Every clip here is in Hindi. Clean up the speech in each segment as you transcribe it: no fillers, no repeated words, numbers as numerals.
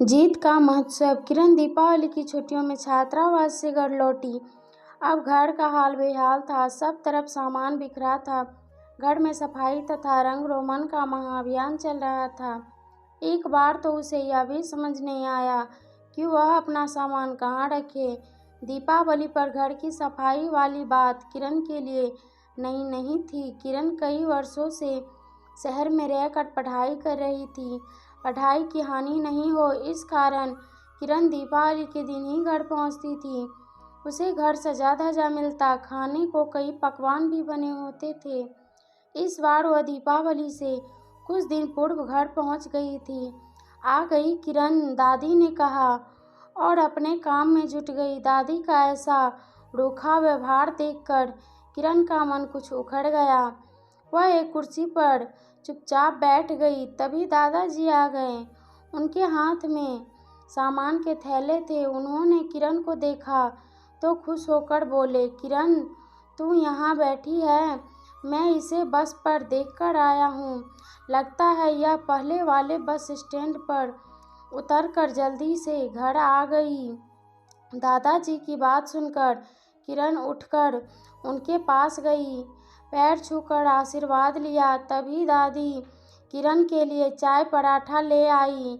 जीत का महोत्सव। किरण दीपावली की छुट्टियों में छात्रावास से घर लौटी। अब घर का हाल बेहाल था। सब तरफ सामान बिखरा था। घर में सफाई तथा रंग रोगन का महाअभियान चल रहा था। एक बार तो उसे यह भी समझ नहीं आया कि वह अपना सामान कहाँ रखे। दीपावली पर घर की सफाई वाली बात किरण के लिए नई नहीं थी। किरण कई वर्षों से शहर में रहकर पढ़ाई कर रही थी। पढ़ाई की हानि नहीं हो, इस कारण किरण दीपावली के दिन ही घर पहुंचती थी। उसे घर सजा धजा मिलता, खाने को कई पकवान भी बने होते थे। इस बार वह दीपावली से कुछ दिन पूर्व घर पहुंच गई थी। आ गई किरण, दादी ने कहा, और अपने काम में जुट गई। दादी का ऐसा रूखा व्यवहार देखकर किरण का मन कुछ उखड़ गया। वह एक कुर्सी पर चुपचाप बैठ गई। तभी दादाजी आ गए। उनके हाथ में सामान के थैले थे। उन्होंने किरण को देखा तो खुश होकर बोले, किरण, तू यहाँ बैठी है? मैं इसे बस पर देखकर आया हूँ। लगता है यह पहले वाले बस स्टैंड पर उतरकर जल्दी से घर आ गई। दादाजी की बात सुनकर किरण उठकर उनके पास गई, पैर छूकर आशीर्वाद लिया। तभी दादी किरण के लिए चाय पराठा ले आई।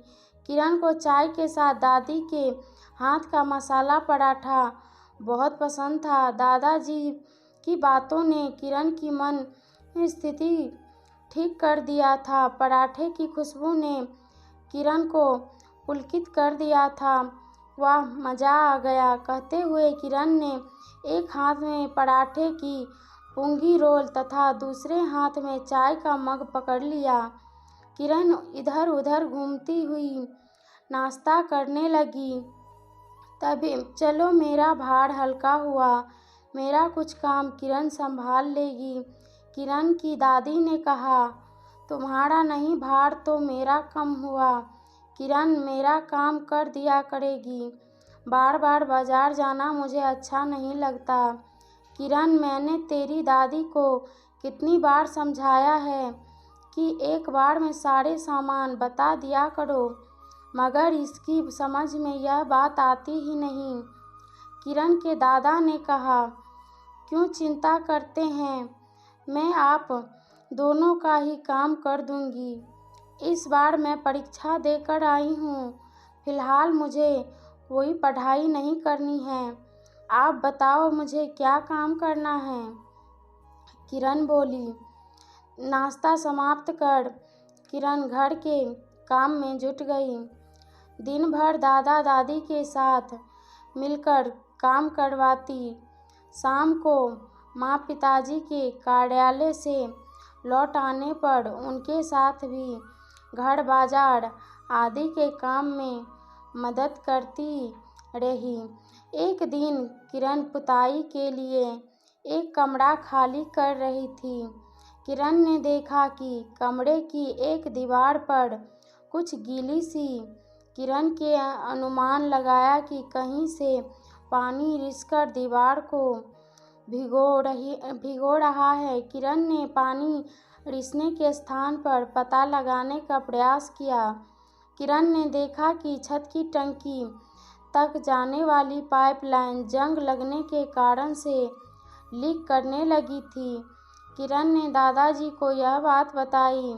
किरण को चाय के साथ दादी के हाथ का मसाला पराठा बहुत पसंद था। दादाजी की बातों ने किरण की मन स्थिति ठीक कर दिया था। पराठे की खुशबू ने किरण को पुलकित कर दिया था। वाह, मज़ा आ गया, कहते हुए किरण ने एक हाथ में पराठे की पुंगी रोल तथा दूसरे हाथ में चाय का मग पकड़ लिया। किरण इधर उधर घूमती हुई नाश्ता करने लगी। तभी चलो, मेरा भार हल्का हुआ, मेरा कुछ काम किरण संभाल लेगी। किरण की दादी ने कहा, तुम्हारा नहीं भार तो मेरा कम हुआ। किरण मेरा काम कर दिया करेगी। बार बार बाजार जाना मुझे अच्छा नहीं लगता। किरण, मैंने तेरी दादी को कितनी बार समझाया है कि एक बार में सारे सामान बता दिया करो, मगर इसकी समझ में यह बात आती ही नहीं। किरण के दादा ने कहा, क्यों चिंता करते हैं, मैं आप दोनों का ही काम कर दूंगी। इस बार मैं परीक्षा देकर आई हूँ। फिलहाल मुझे कोई पढ़ाई नहीं करनी है। आप बताओ मुझे क्या काम करना है? किरण बोली। नाश्ता समाप्त कर किरण घर के काम में जुट गई। दिन भर दादा दादी के साथ मिलकर काम करवाती। शाम को माँ पिताजी के कार्यालय से लौट आने पर उनके साथ भी घर बाजार आदि के काम में मदद करती रही। एक दिन किरण पुताई के लिए एक कमरा खाली कर रही थी। किरण ने देखा कि कमरे की एक दीवार पर कुछ गीली सी। किरण के अनुमान लगाया कि कहीं से पानी रिसकर दीवार को भिगो रहा है। किरण ने पानी रिसने के स्थान पर पता लगाने का प्रयास किया। किरण ने देखा कि छत की टंकी तक जाने वाली पाइपलाइन जंग लगने के कारण से लीक करने लगी थी। किरण ने दादाजी को यह बात बताई।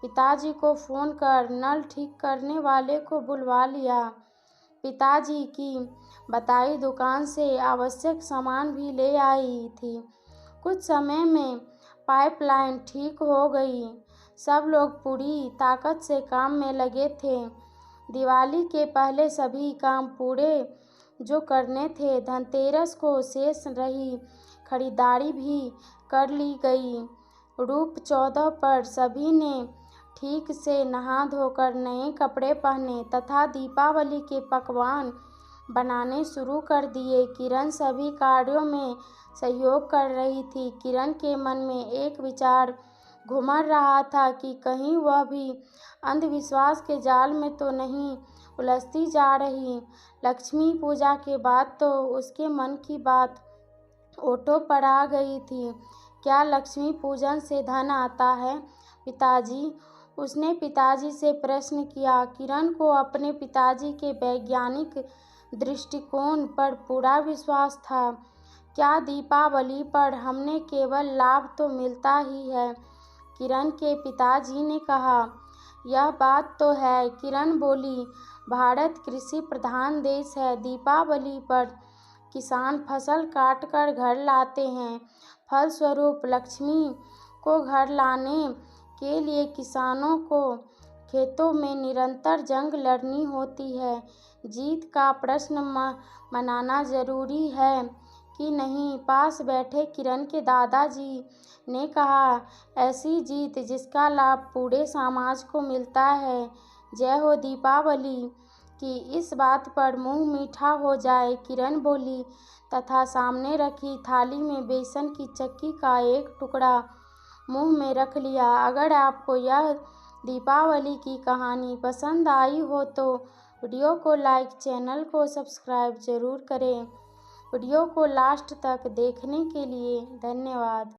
पिताजी को फ़ोन कर नल ठीक करने वाले को बुलवा लिया। पिताजी की बताई दुकान से आवश्यक सामान भी ले आई थी। कुछ समय में पाइपलाइन ठीक हो गई। सब लोग पूरी ताकत से काम में लगे थे। दिवाली के पहले सभी काम पूरे जो करने थे। धनतेरस को शेष रही खरीदारी भी कर ली गई। रूप 14 पर सभी ने ठीक से नहा धोकर नए कपड़े पहने तथा दीपावली के पकवान बनाने शुरू कर दिए। किरण सभी कार्यों में सहयोग कर रही थी। किरण के मन में एक विचार घुमर रहा था कि कहीं वह भी अंधविश्वास के जाल में तो नहीं उलझती जा रही। लक्ष्मी पूजा के बाद तो उसके मन की बात ओटो पर आ गई थी। क्या लक्ष्मी पूजन से धन आता है पिताजी? उसने पिताजी से प्रश्न किया। किरण को अपने पिताजी के वैज्ञानिक दृष्टिकोण पर पूरा विश्वास था। क्या दीपावली पर हमें केवल लाभ तो मिलता ही है? किरण के पिताजी ने कहा। यह बात तो है, किरण बोली। भारत कृषि प्रधान देश है। दीपावली पर किसान फसल काट कर घर लाते हैं। फलस्वरूप लक्ष्मी को घर लाने के लिए किसानों को खेतों में निरंतर जंग लड़नी होती है। जीत का प्रश्न मनाना जरूरी है कि नहीं? पास बैठे किरण के दादाजी ने कहा। ऐसी जीत जिसका लाभ पूरे समाज को मिलता है। जय हो दीपावली की। इस बात पर मुंह मीठा हो जाए, किरण बोली तथा सामने रखी थाली में बेसन की चक्की का एक टुकड़ा मुंह में रख लिया। अगर आपको यह दीपावली की कहानी पसंद आई हो तो वीडियो को लाइक, चैनल को सब्सक्राइब जरूर करें। वीडियो को लास्ट तक देखने के लिए धन्यवाद।